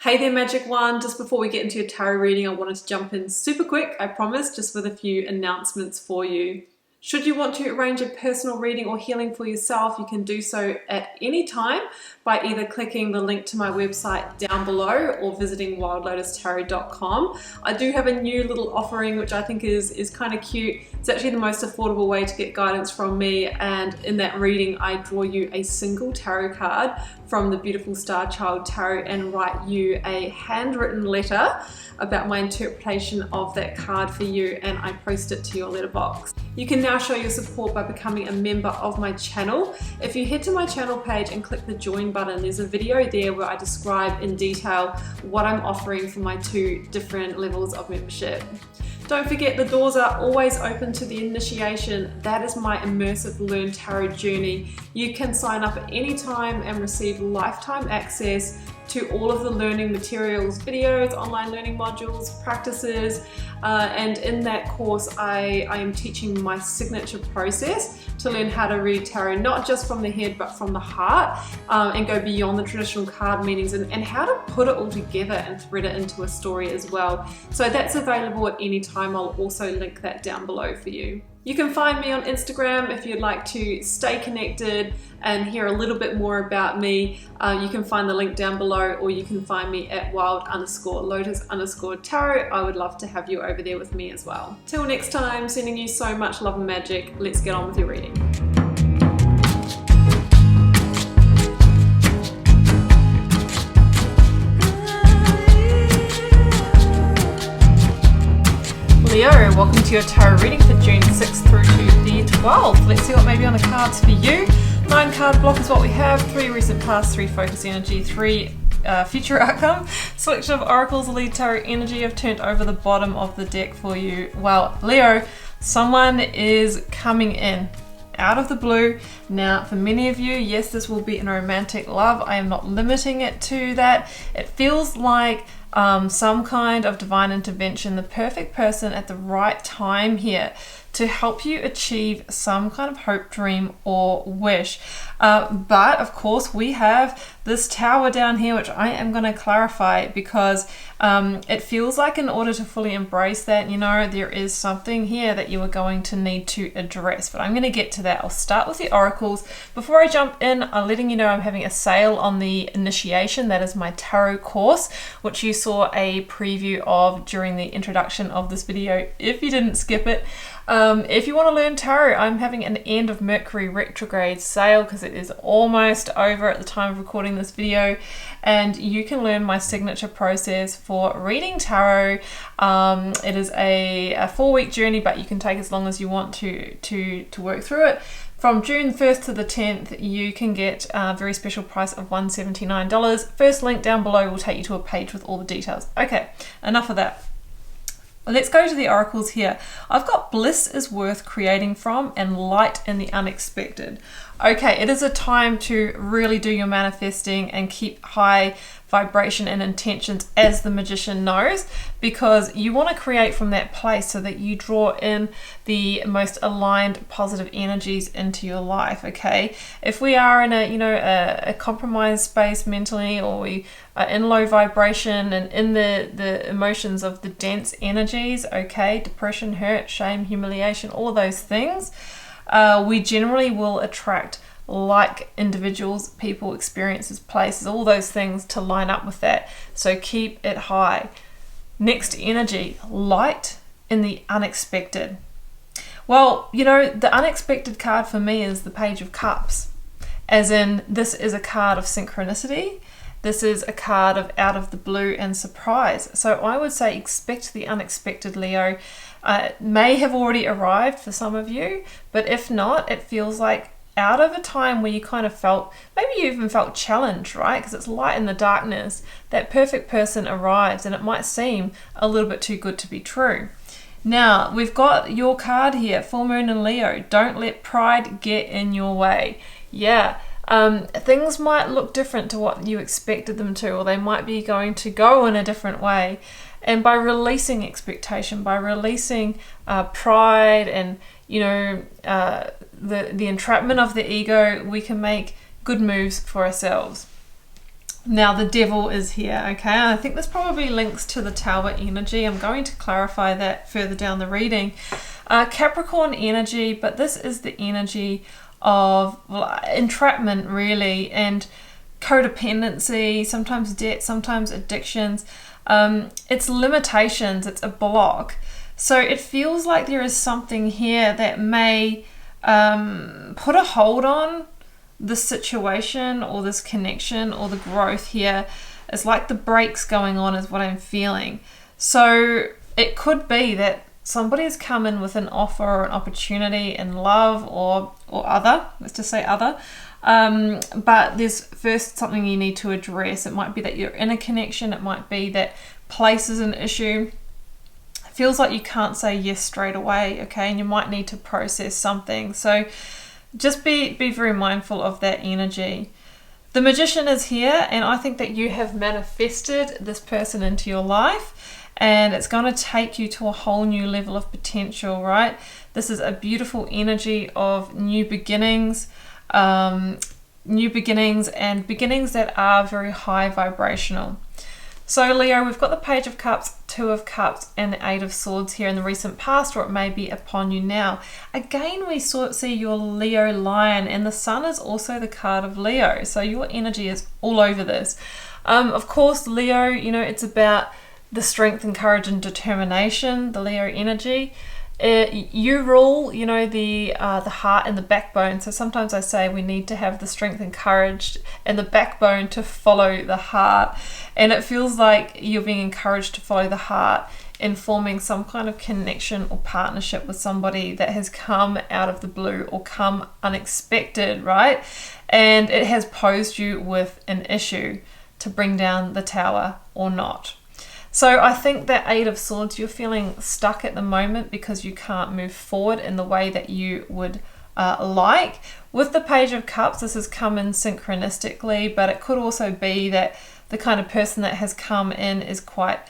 Hey there, Magic One. Just before we get into your tarot reading, I wanted to jump in super quick, I promise, just with a few announcements for you. Should you want to arrange a personal reading or healing for yourself, you can do so at any time by either clicking the link to my website down below or visiting wildlotustarot.com. I do have a new little offering which I think is kind of cute. It's actually the most affordable way to get guidance from me, and in that reading I draw you a single tarot card from the beautiful Star Child Tarot and write you a handwritten letter about my interpretation of that card for you, and I post it to your letterbox. You can now show your support by becoming a member of my channel. If you head to my channel page and click the join button, there's a video there where I describe in detail what I'm offering for my two different levels of membership. Don't forget, the doors are always open to the initiation. That is my immersive Learn Tarot journey. You can sign up at any time and receive lifetime access to all of the learning materials, videos, online learning modules, practices, and in that course I am teaching my signature process to learn how to read tarot, not just from the head but from the heart, and go beyond the traditional card meanings, and how to put it all together and thread it into a story as well. So that's available at any time. I'll also link that down below for you. You can find me on Instagram if you'd like to stay connected and hear a little bit more about me. You can find the link down below, or you can find me at wild_lotus_tarot. I would love to have you over there with me as well. Till next time, sending you so much love and magic. Let's get on with your reading. Leo, welcome to your tarot reading for June 6th through to the 12th. Let's see what may be on the cards for you. 9 card block is what we have. 3 recent past, 3 focus energy, 3 future outcome. Selection of oracles, lead tarot energy. I've turned over the bottom of the deck for you. Well, Leo, someone is coming in out of the blue. Now, for many of you, yes, this will be in romantic love. I am not limiting it to that. It feels like some kind of divine intervention, the perfect person at the right time here to help you achieve some kind of hope, dream, or wish. But of course, we have this tower down here, which I am going to clarify, because it feels like in order to fully embrace that, you know, there is something here that you are going to need to address. But I'm going to get to that. I'll start with the oracles. Before I jump in, I'm letting you know I'm having a sale on the initiation. That is my tarot course, which you saw a preview of during the introduction of this video, if you didn't skip it. If you want to learn tarot, I'm having an end of Mercury retrograde sale because it is almost over at the time of recording this video, and you can learn my signature process for reading tarot. It is a 4-week journey, but you can take as long as you want to work through it. From June 1st to the 10th, you can get a very special price of $179. First link down below will take you to a page with all the details. Okay, enough of that. Let's go to the oracles here. I've got bliss is worth creating from and light in the unexpected. Okay, it is a time to really do your manifesting and keep high vibration and intentions, as the magician knows, because you want to create from that place so that you draw in the most aligned positive energies into your life. Okay, if we are in a compromised space mentally, or we are in low vibration and in the emotions of the dense energies, okay, depression, hurt, shame, humiliation, all of those things, we generally will attract like individuals, people, experiences, places, all those things to line up with that. So keep it high. Next energy, light in the unexpected. Well, you know, the unexpected card for me is the Page of Cups, as in this is a card of synchronicity. This is a card of out of the blue and surprise. So I would say expect the unexpected, Leo. It may have already arrived for some of you, but if not, it feels like out of a time where you kind of felt, maybe you even felt challenged, right? Because it's light in the darkness. That perfect person arrives, and it might seem a little bit too good to be true. Now, we've got your card here, Full Moon and Leo. Don't let pride get in your way. Yeah, things might look different to what you expected them to, or they might be going to go in a different way. And by releasing expectation, by releasing pride and, you know, the entrapment of the ego, we can make good moves for ourselves. Now the devil is here, okay? And I think this probably links to the Tower energy. I'm going to clarify that further down the reading. Capricorn energy, but this is the energy of entrapment, really, and codependency, sometimes debt, sometimes addictions. It's limitations, it's a block. So it feels like there is something here that may put a hold on this situation or this connection or the growth here. It's like the brakes going on is what I'm feeling. So it could be that somebody has come in with an offer or an opportunity in love or other, let's just say other, but there's first something you need to address. It might be that you're in a connection, it might be that place is an issue. It feels like you can't say yes straight away, okay, and you might need to process something. So just be very mindful of that energy. The Magician is here, and I think that you have manifested this person into your life, and it's going to take you to a whole new level of potential, right? This is a beautiful energy of new beginnings and beginnings that are very high vibrational. So Leo, we've got the Page of Cups, Two of Cups, and the Eight of Swords here in the recent past, or it may be upon you now. Again, we see your Leo lion, and the Sun is also the card of Leo. So your energy is all over this. Of course, Leo, it's about the strength and courage and determination, the Leo energy. You rule, the heart and the backbone. So sometimes I say we need to have the strength and courage and the backbone to follow the heart. And it feels like you're being encouraged to follow the heart in forming some kind of connection or partnership with somebody that has come out of the blue or come unexpected, right? And it has posed you with an issue to bring down the Tower or not. So I think that Eight of Swords, you're feeling stuck at the moment because you can't move forward in the way that you would like. With the Page of Cups, this has come in synchronistically, but it could also be that the kind of person that has come in is quite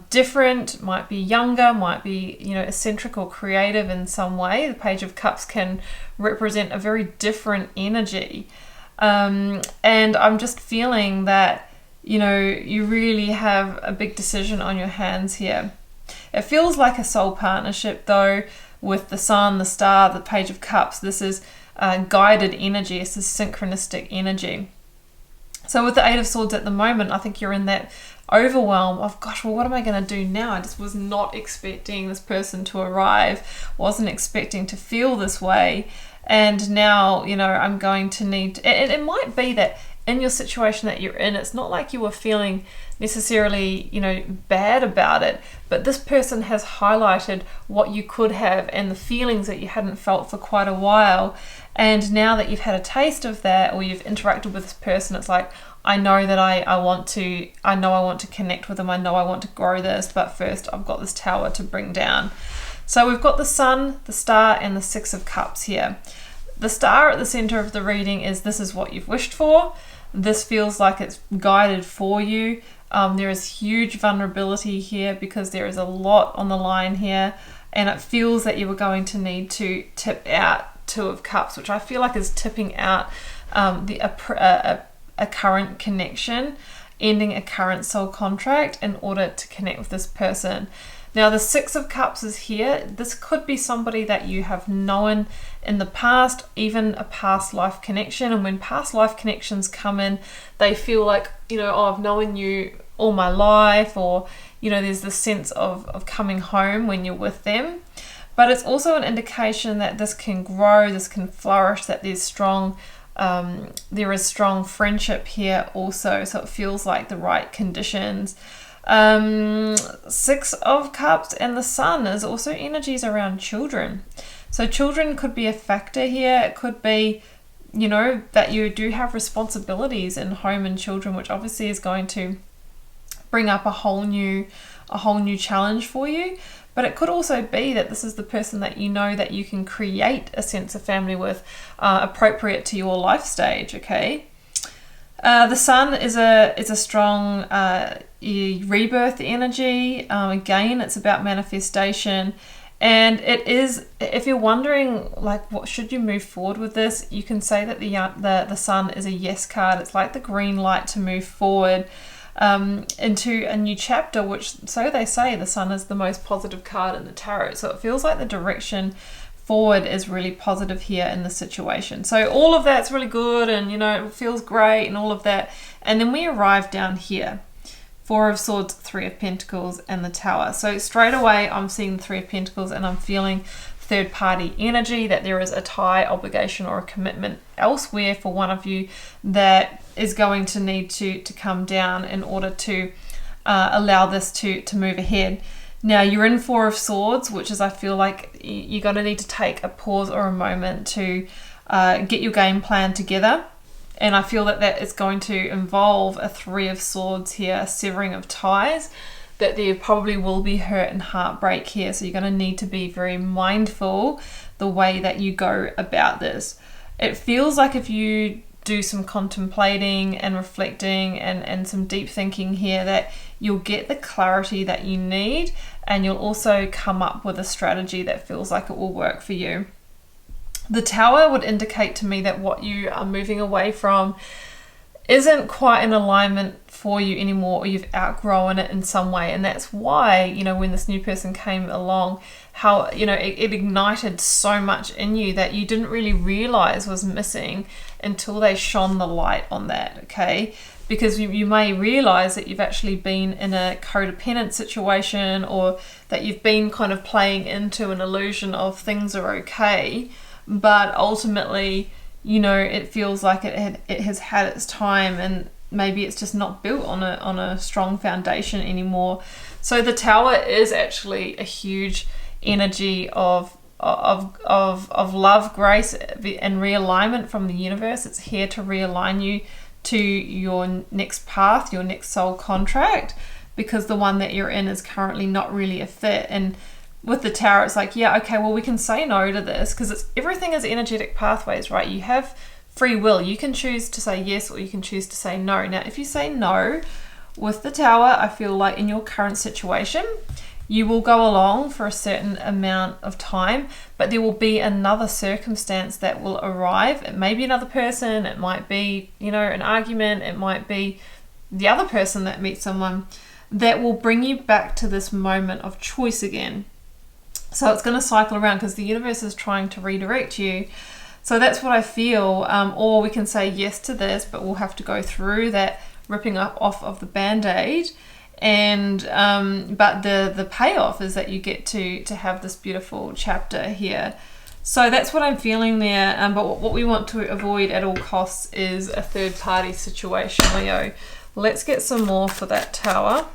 different, might be younger, might be, eccentric or creative in some way. The Page of Cups can represent a very different energy. And I'm just feeling that you really have a big decision on your hands here. It feels like a soul partnership though, with the Sun, the Star, the Page of Cups. This is guided energy. This is synchronistic energy. So with the Eight of Swords at the moment, I think you're in that overwhelm of, gosh, well, what am I going to do now? I just was not expecting this person to arrive, wasn't expecting to feel this way. And now, I'm going to need to, and it might be that in your situation that you're in, it's not like you were feeling necessarily, bad about it, but this person has highlighted what you could have and the feelings that you hadn't felt for quite a while. And now that you've had a taste of that, or you've interacted with this person, it's like, I know that I want to connect with them. I know I want to grow this, but first I've got this Tower to bring down. So we've got the Sun, the Star, and the Six of Cups here. The Star at the center of the reading is this is what you've wished for. This feels like it's guided for you. There is huge vulnerability here because there is a lot on the line here, and it feels that you were going to need to tip out Two of Cups, which I feel like is tipping out a current connection, ending a current soul contract in order to connect with this person. Now the Six of Cups is here. This could be somebody that you have known in the past, even a past life connection. And when past life connections come in, they feel like, I've known you all my life, or, there's this sense of coming home when you're with them. But it's also an indication that this can grow, this can flourish, that there is strong friendship here also. So it feels like the right conditions. Six of Cups and the Sun is also energies around children. So children could be a factor here. It could be, that you do have responsibilities in home and children, which obviously is going to bring up a whole new challenge for you. But it could also be that this is the person that that you can create a sense of family with, appropriate to your life stage, okay? The Sun is a strong rebirth energy. Again, it's about manifestation, And it is, if you're wondering, like, what should you move forward with this, you can say that the Sun is a yes card. It's like the green light to move forward into a new chapter, which, so they say, the Sun is the most positive card in the tarot. So it feels like the direction forward is really positive here in the situation. So all of that's really good, and, you know, it feels great and all of that. And then we arrive down here. Four of Swords, Three of Pentacles, and the Tower. So straight away, I'm seeing the Three of Pentacles, and I'm feeling third party energy, that there is a tie, obligation, or a commitment elsewhere for one of you that is going to need to come down in order to allow this to move ahead. Now, you're in Four of Swords, which is, I feel like you're going to need to take a pause or a moment to get your game plan together. And I feel that that is going to involve a Three of Swords here, a severing of ties, that there probably will be hurt and heartbreak here. So you're going to need to be very mindful the way that you go about this. It feels like if you do some contemplating and reflecting and some deep thinking here, that you'll get the clarity that you need, and you'll also come up with a strategy that feels like it will work for you. The Tower would indicate to me that what you are moving away from isn't quite in alignment for you anymore, or you've outgrown it in some way. And that's why, you know, when this new person came along, how, you know, it ignited so much in you that you didn't really realize was missing until they shone the light on that, okay? Because you may realize that you've actually been in a codependent situation, or that you've been kind of playing into an illusion of things are okay. But ultimately, you know, it feels like it has had its time, and maybe it's just not built on a strong foundation anymore. So the Tower is actually a huge energy of love, grace, and realignment from the universe. It's here to realign you to your next path, your next soul contract, because the one that you're in is currently not really a fit. And with the Tower, it's like, yeah, okay, well, we can say no to this, because everything is energetic pathways, right? You have free will. You can choose to say yes, or you can choose to say no. Now, if you say no with the Tower, I feel like in your current situation, you will go along for a certain amount of time, but there will be another circumstance that will arrive. It may be another person, it might be, you know, an argument, it might be the other person that meets someone that will bring you back to this moment of choice again. So it's going to cycle around, because the universe is trying to redirect you. So that's what I feel. Or we can say yes to this, but we'll have to go through that ripping off of the band-aid. And but the payoff is that you get to have this beautiful chapter here. So that's what I'm feeling there. But what we want to avoid at all costs is a third-party situation, Leo. Let's get some more for that Tower.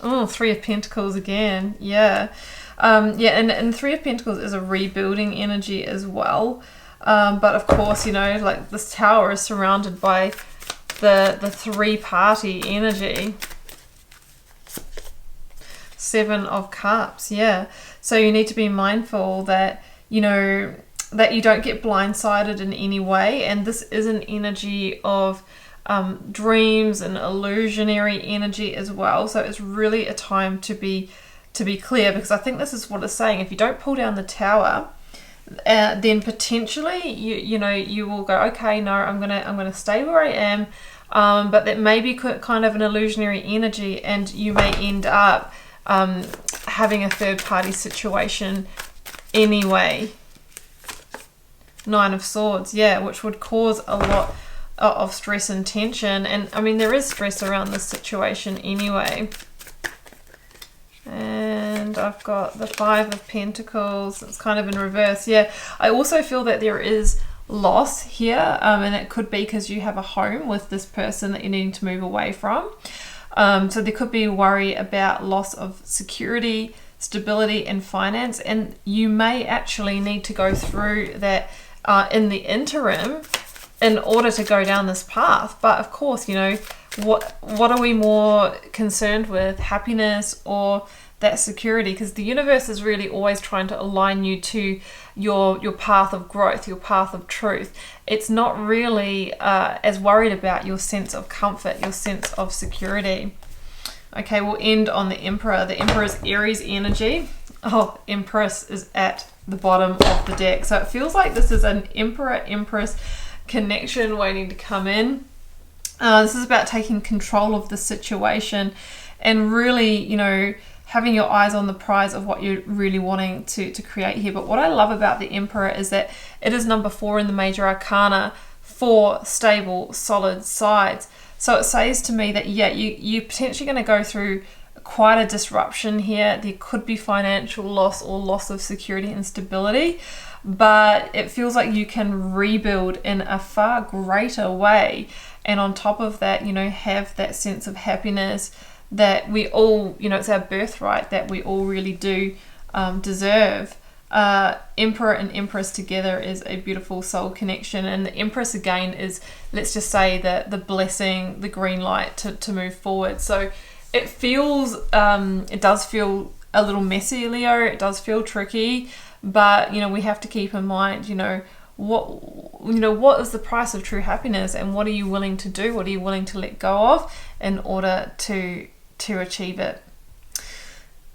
Oh, Three of Pentacles again. Yeah. And Three of Pentacles is a rebuilding energy as well. But of course, you know, like this Tower is surrounded by the three-party energy. Seven of Cups, yeah. So you need to be mindful that, you know, that you don't get blindsided in any way. And this is an energy of dreams and illusionary energy as well. So it's really a time to be clear, because I think this is what it's saying. If you don't pull down the Tower, then potentially you will go, okay, no, I'm gonna stay where I am, but that may be kind of an illusionary energy, and you may end up having a third-party situation anyway. Nine of Swords, yeah, which would cause a lot of stress and tension. And I mean, there is stress around this situation anyway. And I've got the Five of Pentacles. It's kind of in reverse. Yeah, I also feel that there is loss here, and it could be because you have a home with this person that you're needing to move away from. So there could be worry about loss of security, stability, and finance, and you may actually need to go through that in the interim in order to go down this path. But of course, you know, what are we more concerned with, happiness or that security? Because the universe is really always trying to align you to your path of growth, your path of truth. It's not really as worried about your sense of comfort, your sense of security. Okay, we'll end on the Emperor. The Emperor is Aries energy. Oh, Empress is at the bottom of the deck. So it feels like this is an Emperor-Empress connection waiting to come in. This is about taking control of the situation and really, you know, having your eyes on the prize of what you're really wanting to create here. But what I love about the Emperor is that it is number 4 in the major arcana, 4 stable, solid sides. So it says to me that, yeah, you're potentially going to go through quite a disruption here. There could be financial loss or loss of security and stability, but it feels like you can rebuild in a far greater way. And on top of that, you know, have that sense of happiness that we all, you know, it's our birthright that we all really do deserve. Emperor and Empress together is a beautiful soul connection, and the Empress again is, let's just say, the blessing, the green light to move forward. So it feels, it does feel a little messy, Leo. It does feel tricky, but you know, we have to keep in mind, you know, what is the price of true happiness, and what are you willing to do? What are you willing to let go of in order to achieve it?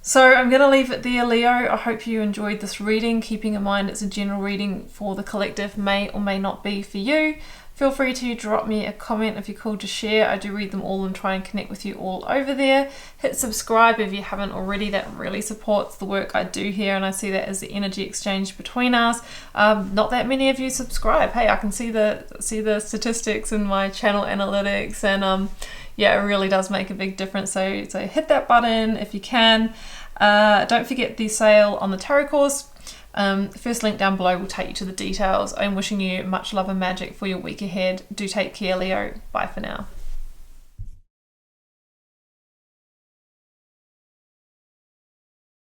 So I'm going to leave it there, Leo. I hope you enjoyed this reading, keeping in mind it's a general reading for the collective, may or may not be for you. Feel free to drop me a comment if you're called to share. I do read them all and try and connect with you all over there. Hit subscribe if you haven't already. That really supports the work I do here, and I see that as the energy exchange between us. Not that many of you subscribe. Hey, I can see the statistics in my channel analytics, and yeah, it really does make a big difference. So hit that button if you can. Don't forget the sale on the tarot course. First link down below will take you to the details. I'm wishing you much love and magic for your week ahead. Do take care, Leo. Bye for now.